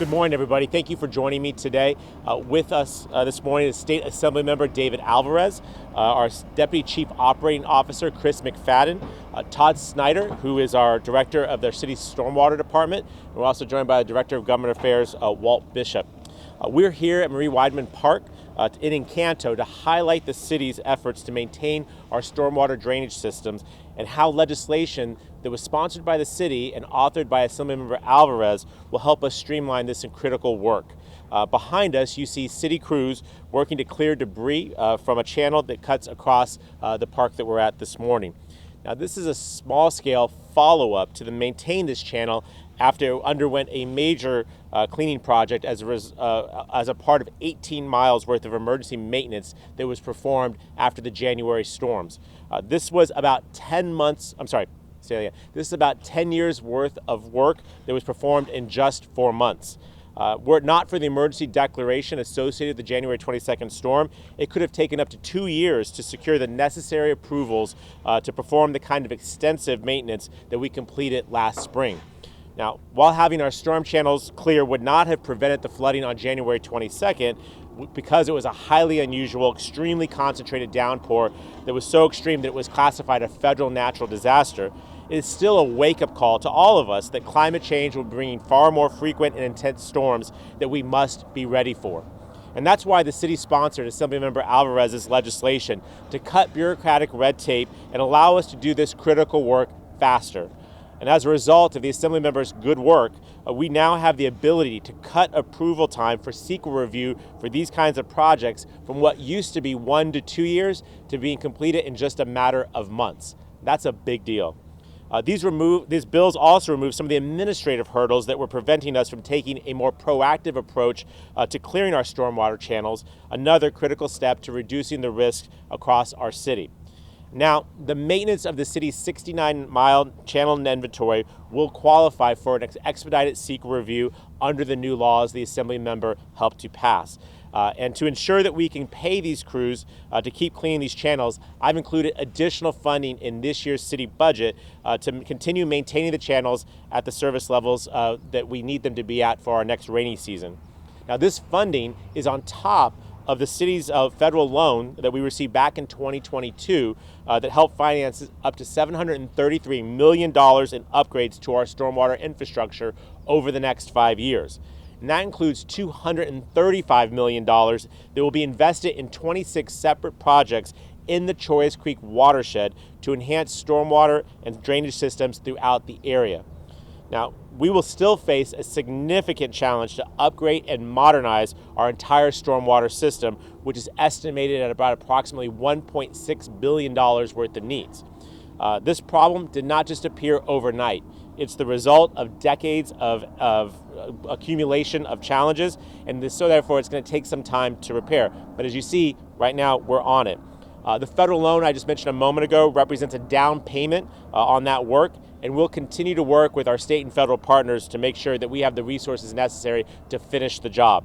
Good morning, everybody. Thank you for joining me today. With us this morning is State Assemblymember David Alvarez, our Deputy Chief Operating Officer Chris McFadden, Todd Snyder, who is our Director of their city's Stormwater Department, and we're also joined by the Director of Government Affairs, Walt Bishop. We're here at Marie Weidman Park in Encanto to highlight the city's efforts to maintain our stormwater drainage systems and how legislation that was sponsored by the city and authored by Assemblymember Alvarez will help us streamline this critical work. Behind us, you see city crews working to clear debris from a channel that cuts across the park that we're at this morning. Now, this is a small-scale follow-up to maintain this channel after it underwent a major cleaning project as a part of 18 miles worth of emergency maintenance that was performed after the January storms. This was about 10 months, this is about 10 years worth of work that was performed in just 4 months. Were it not for the emergency declaration associated with the January 22nd storm, it could have taken up to 2 years to secure the necessary approvals to perform the kind of extensive maintenance that we completed last spring. Now, while having our storm channels clear would not have prevented the flooding on January 22nd, because it was a highly unusual, extremely concentrated downpour that was so extreme that it was classified a federal natural disaster, it is still a wake-up call to all of us that climate change will be bringing far more frequent and intense storms that we must be ready for. And that's why the city sponsored Assemblymember Alvarez's legislation to cut bureaucratic red tape and allow us to do this critical work faster. And as a result of the Assemblymember's good work, we now have the ability to cut approval time for CEQA review for these kinds of projects from what used to be 1 to 2 years to being completed in just a matter of months. That's a big deal. These bills also remove some of the administrative hurdles that were preventing us from taking a more proactive approach to clearing our stormwater channels, another critical step to reducing the risk across our city. Now, the maintenance of the city's 69-mile channel inventory will qualify for an expedited CEQA review under the new laws the Assemblymember helped to pass. And to ensure that we can pay these crews to keep cleaning these channels, I've included additional funding in this year's city budget to continue maintaining the channels at the service levels that we need them to be at for our next rainy season. Now, this funding is on top of the city's federal loan that we received back in 2022 that helped finance up to $733 million in upgrades to our stormwater infrastructure over the next 5 years. And that includes $235 million that will be invested in 26 separate projects in the Choias Creek watershed to enhance stormwater and drainage systems throughout the area. Now, we will still face a significant challenge to upgrade and modernize our entire stormwater system, which is estimated at about approximately $1.6 billion worth of needs. This problem did not just appear overnight. It's the result of decades of accumulation of challenges, and so therefore it's going to take some time to repair. But as you see, right now we're on it. The federal loan I just mentioned a moment ago represents a down payment on that work, and we'll continue to work with our state and federal partners to make sure that we have the resources necessary to finish the job.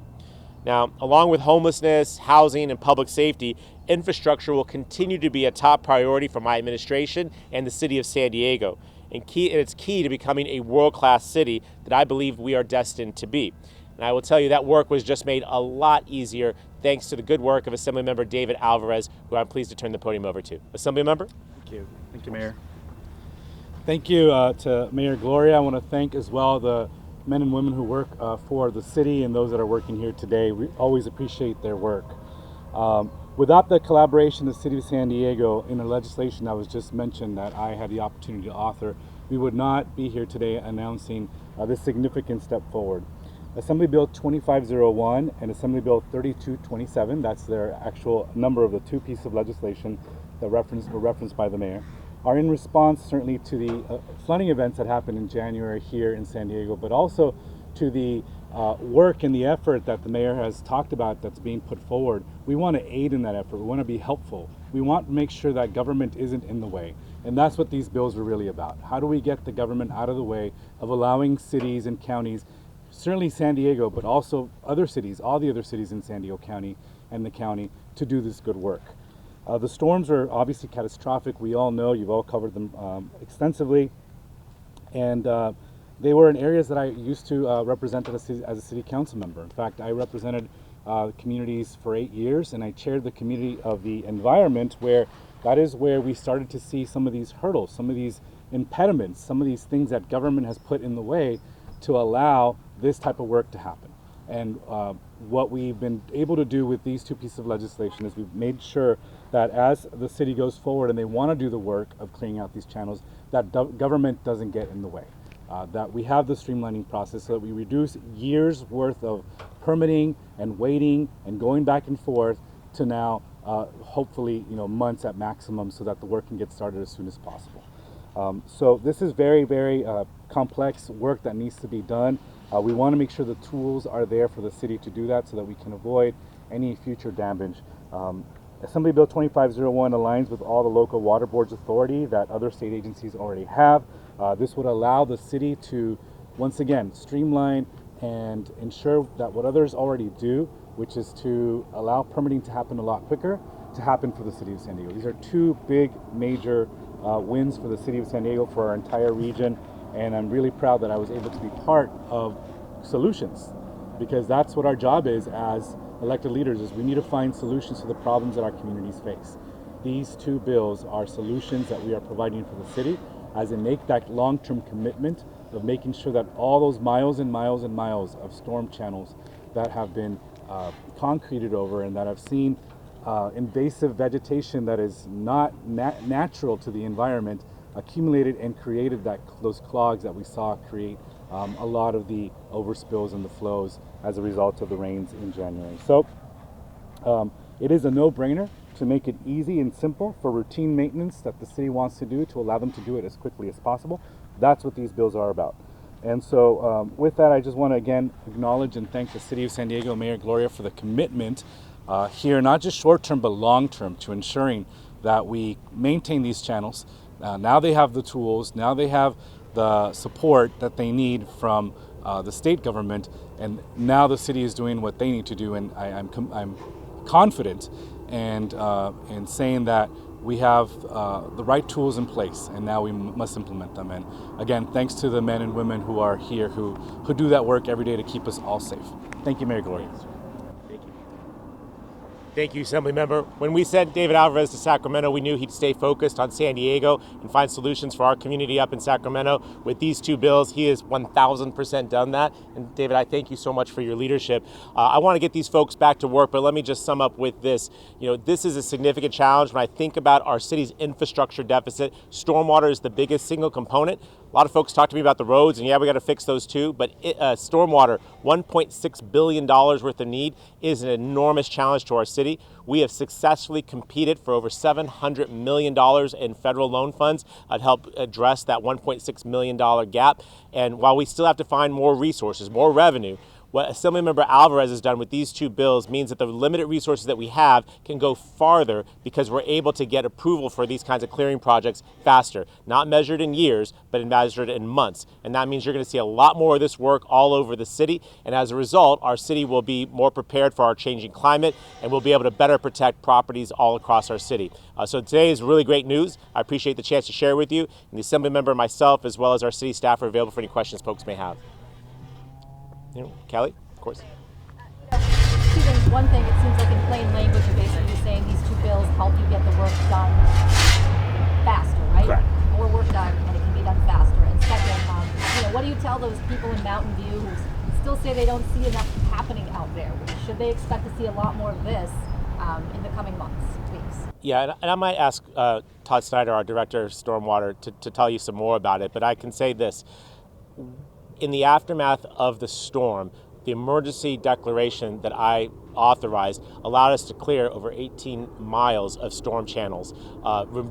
Now, along with homelessness, housing, and public safety, infrastructure will continue to be a top priority for my administration and the city of San Diego. And it's key to becoming a world-class city that I believe we are destined to be. And I will tell you that work was just made a lot easier thanks to the good work of Assemblymember David Alvarez, who I'm pleased to turn the podium over to. Assemblymember? Thank you. Thank you, Mayor. Thank you to Mayor Gloria. I want to thank as well the men and women who work for the city and those that are working here today. We always appreciate their work. Without the collaboration of the City of San Diego in the legislation that was just mentioned that I had the opportunity to author, we would not be here today announcing this significant step forward. Assembly Bill 2501 and Assembly Bill 3227, that's their actual number of the two pieces of legislation that were referenced by the mayor, are in response certainly to the flooding events that happened in January here in San Diego, but also to the work and the effort that the mayor has talked about that's being put forward. We want to aid in that effort. We want to be helpful. We want to make sure that government isn't in the way. And that's what these bills are really about. How do we get the government out of the way of allowing cities and counties, certainly San Diego, but also other cities, all the other cities in San Diego County and the county, to do this good work. The storms are obviously catastrophic. We all know, you've all covered them extensively. And they were in areas that I used to represent as a city council member. In fact, I represented communities for 8 years, and I chaired the community of the environment, where that is where we started to see some of these hurdles, some of these impediments, some of these things that government has put in the way to allow this type of work to happen. And what we've been able to do with these two pieces of legislation is we've made sure that as the city goes forward and they want to do the work of cleaning out these channels, that government doesn't get in the way. That we have the streamlining process so that we reduce years worth of permitting and waiting and going back and forth to now hopefully months at maximum, so that the work can get started as soon as possible. So this is very, very complex work that needs to be done. We want to make sure the tools are there for the city to do that so that we can avoid any future damage. Assembly Bill 2501 aligns with all the local water boards authority that other state agencies already have. This would allow the city to, once again, streamline and ensure that what others already do, which is to allow permitting to happen a lot quicker, to happen for the city of San Diego. These are two big major wins for the city of San Diego, for our entire region, and I'm really proud that I was able to be part of solutions, because that's what our job is as elected leaders, is we need to find solutions to the problems that our communities face. These two bills are solutions that we are providing for the city as they make that long-term commitment of making sure that all those miles and miles and miles of storm channels that have been concreted over and that have seen invasive vegetation that is not natural to the environment accumulated and created those clogs that we saw create a lot of the overspills and the flows as a result of the rains in January. So it is a no-brainer to make it easy and simple for routine maintenance that the city wants to do, to allow them to do it as quickly as possible. That's what these bills are about. And so with that, I just want to again acknowledge and thank the City of San Diego, Mayor Gloria, for the commitment here, not just short-term but long-term, to ensuring that we maintain these channels. Now they have the tools, now they have the support that they need from the state government, and now the city is doing what they need to do. And I'm confident and in saying that we have the right tools in place, and now we must implement them. And again, thanks to the men and women who are here who do that work every day to keep us all safe. Thank you, Mayor Gloria. Thank you, Assemblymember. When we sent David Alvarez to Sacramento, we knew he'd stay focused on San Diego and find solutions for our community up in Sacramento. With these two bills, he has 1,000% done that. And David, I thank you so much for your leadership. I want to get these folks back to work, but let me just sum up with this. This is a significant challenge. When I think about our city's infrastructure deficit, stormwater is the biggest single component. A lot of folks talk to me about the roads, and yeah, we got to fix those too, but stormwater, $1.6 billion worth of need, is an enormous challenge to our city. We have successfully competed for over $700 million in federal loan funds to help address that $1.6 million gap. And while we still have to find more resources, more revenue, what Assemblymember Alvarez has done with these two bills means that the limited resources that we have can go farther, because we're able to get approval for these kinds of clearing projects faster, not measured in years, but measured in months. And that means you're going to see a lot more of this work all over the city. And as a result, our city will be more prepared for our changing climate, and we'll be able to better protect properties all across our city. So today is really great news. I appreciate the chance to share with you. And the Assemblymember and myself, as well as our city staff, are available for any questions folks may have. Kelly, of course. Two things. One thing, it seems like in plain language, you're basically saying these two bills help you get the work done faster, right? Correct. More work done, and it can be done faster. And second, what do you tell those people in Mountain View who still say they don't see enough happening out there? Should they expect to see a lot more of this in the coming months, weeks? Yeah, and I might ask Todd Snyder, our Director of Stormwater, to tell you some more about it, but I can say this. In the aftermath of the storm, the emergency declaration that I authorized allowed us to clear over 18 miles of storm channels,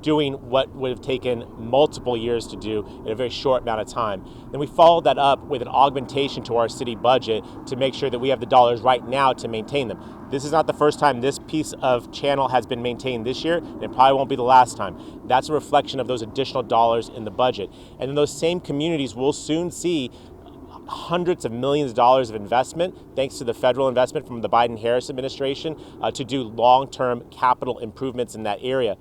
doing what would have taken multiple years to do in a very short amount of time. Then we followed that up with an augmentation to our city budget to make sure that we have the dollars right now to maintain them. This is not the first time this piece of channel has been maintained this year, and it probably won't be the last time. That's a reflection of those additional dollars in the budget. And then those same communities will soon see hundreds of millions of dollars of investment, thanks to the federal investment from the Biden-Harris administration, to do long-term capital improvements in that area.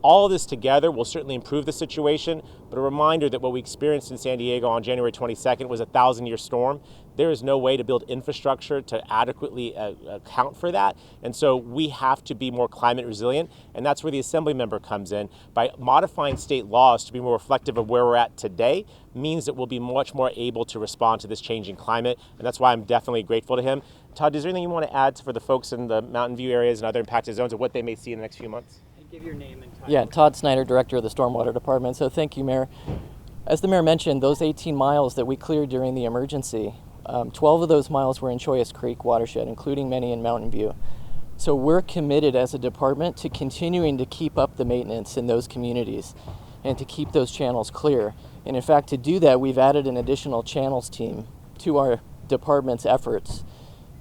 All of this together will certainly improve the situation, but a reminder that what we experienced in San Diego on January 22nd was a 1,000-year storm. There is no way to build infrastructure to adequately account for that, and so we have to be more climate resilient, and that's where the Assembly member comes in. By modifying state laws to be more reflective of where we're at today means that we'll be much more able to respond to this changing climate, and that's why I'm definitely grateful to him. Todd, is there anything you want to add for the folks in the Mountain View areas and other impacted zones of what they may see in the next few months? Give your name and title. Yeah, Todd Snyder, Director of the Stormwater Department. So thank you, Mayor. As the Mayor mentioned, those 18 miles that we cleared during the emergency, 12 of those miles were in Chollas Creek watershed, including many in Mountain View. So we're committed as a department to continuing to keep up the maintenance in those communities and to keep those channels clear. And in fact, to do that, we've added an additional channels team to our department's efforts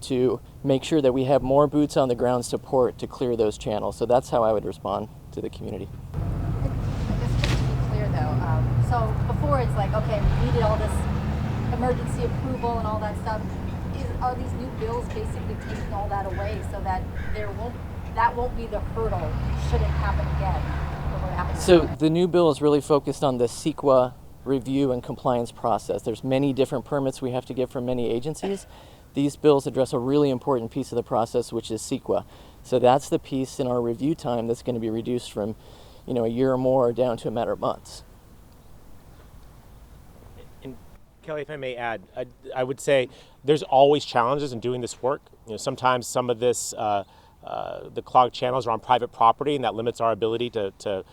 to make sure that we have more boots on the ground support to clear those channels. So that's how I would respond to the community. Just to be clear though, so before it's like, okay, we needed all this emergency approval and all that stuff. Are these new bills basically taking all that away so that that won't be the hurdle should it happen again? So the new bill is really focused on the CEQA review and compliance process. There's many different permits we have to get from many agencies. These bills address a really important piece of the process, which is CEQA. So that's the piece in our review time that's going to be reduced from, a year or more down to a matter of months. And Kelly, if I may add, I would say there's always challenges in doing this work. Sometimes some of this, the clogged channels are on private property, and that limits our ability to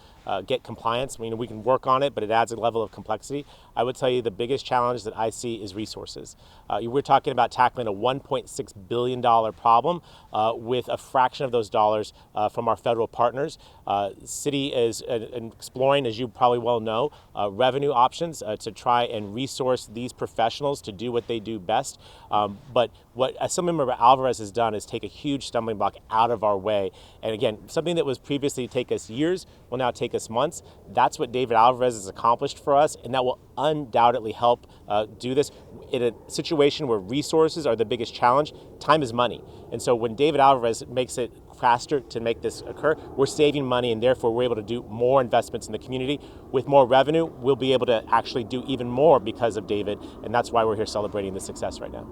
get compliance. We can work on it, but it adds a level of complexity. I would tell you the biggest challenge that I see is resources. We're talking about tackling a $1.6 billion problem with a fraction of those dollars from our federal partners. City is exploring, as you probably well know, revenue options to try and resource these professionals to do what they do best. But what Assemblymember Alvarez has done is take a huge stumbling block out of our way. And again, something that was previously take us years will now take us months. That's what David Alvarez has accomplished for us, and that will undoubtedly help do this. In a situation where resources are the biggest challenge, time is money. And so when David Alvarez makes it faster to make this occur, we're saving money, and therefore we're able to do more investments in the community. With more revenue, we'll be able to actually do even more because of David, and that's why we're here celebrating this success right now.